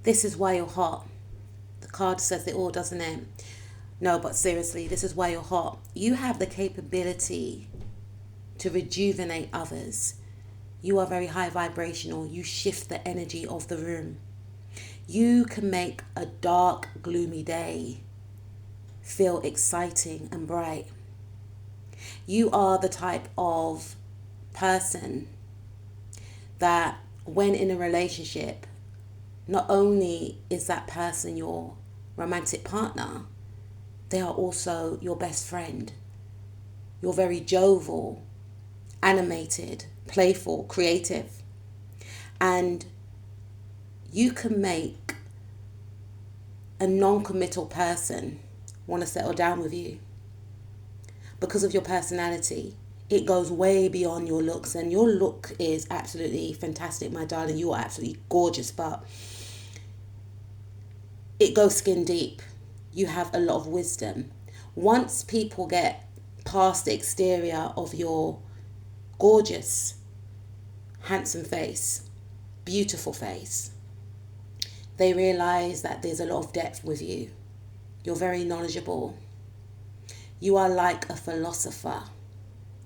This is why you're hot. The card says it all, doesn't it? No, but seriously, this is why you're hot. You have the capability to rejuvenate others. You are very high vibrational. You shift the energy of the room. You can make a dark, gloomy day feel exciting and bright. You are the type of person that when in a relationship, not only is that person your romantic partner, they are also your best friend. You're very jovial, animated, playful, creative. And you can make a non-committal person want to settle down with you because of your personality. It goes way beyond your looks, and your look is absolutely fantastic, my darling. You are absolutely gorgeous, but it goes skin deep. You have a lot of wisdom. Once people get past the exterior of your gorgeous, handsome face, beautiful face, they realize that there's a lot of depth with you. You're very knowledgeable. You are like a philosopher.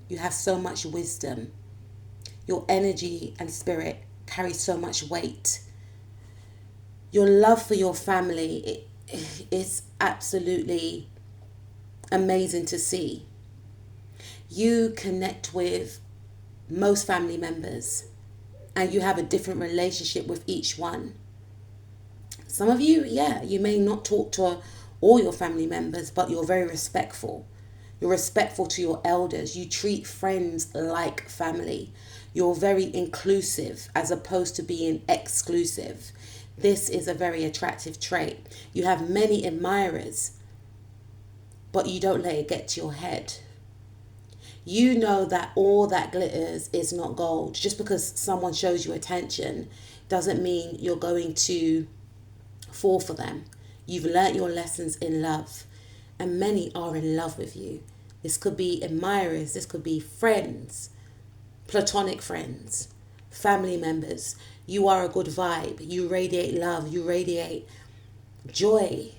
You have so much wisdom. Your energy and spirit carry so much weight. Your love for your family is absolutely amazing to see. You connect with most family members and you have a different relationship with each one. Some of you, you may not talk to all your family members, but you're very respectful. You're respectful to your elders. You treat friends like family. You're very inclusive as opposed to being exclusive. This is a very attractive trait. You have many admirers, but you don't let it get to your head. You know that all that glitters is not gold. Just because someone shows you attention doesn't mean you're going to fall for them. You've learnt your lessons in love, and many are in love with you. This could be admirers, this could be friends, platonic friends, family members. You are a good vibe. You radiate love. You radiate joy.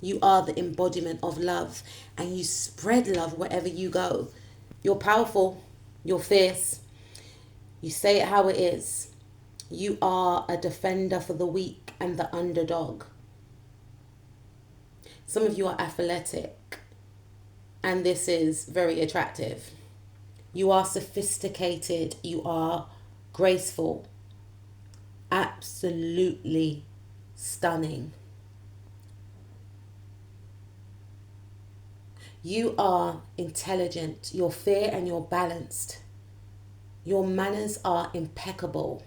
You are the embodiment of love, and you spread love wherever you go. You're powerful. You're fierce. You say it how it is. You are a defender for the weak and the underdog. Some of you are athletic, and this is very attractive. You are sophisticated. You are graceful. Absolutely stunning. You are intelligent. You're fair and you're balanced. Your manners are impeccable.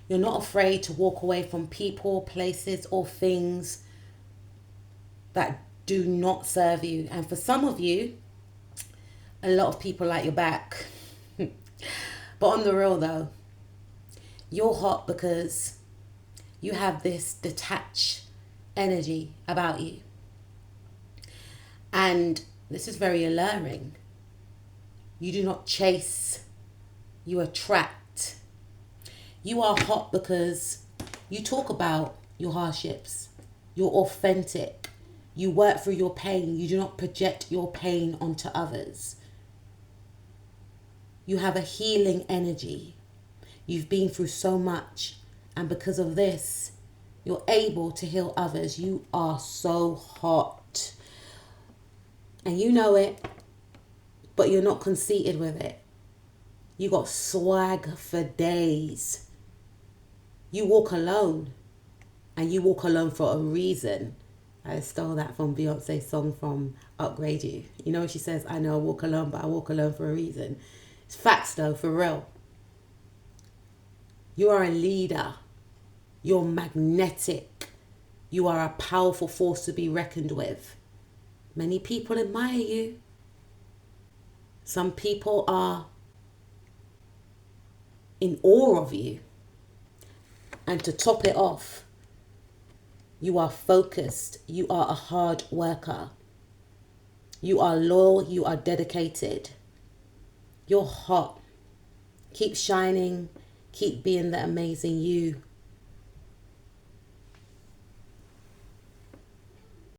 You're not afraid to walk away from people, places, or things that do not serve you. And for some of you, a lot of people like your back. But on the real though, you're hot because you have this detached energy about you. And this is very alluring. You do not chase, you attract. You are hot because you talk about your hardships. You're authentic. You work through your pain. You do not project your pain onto others. You have a healing energy. You've been through so much. And because of this, you're able to heal others. You are so hot. And you know it, but you're not conceited with it. You got swag for days. You walk alone. And you walk alone for a reason. I stole that from Beyonce's song from Upgrade You. You know, she says, I know I walk alone, but I walk alone for a reason. It's facts though, for real. You are a leader. You're magnetic. You are a powerful force to be reckoned with. Many people admire you. Some people are in awe of you. And to top it off, you are focused. You are a hard worker. You are loyal. You are dedicated. You're hot. Keep shining. Keep being the amazing you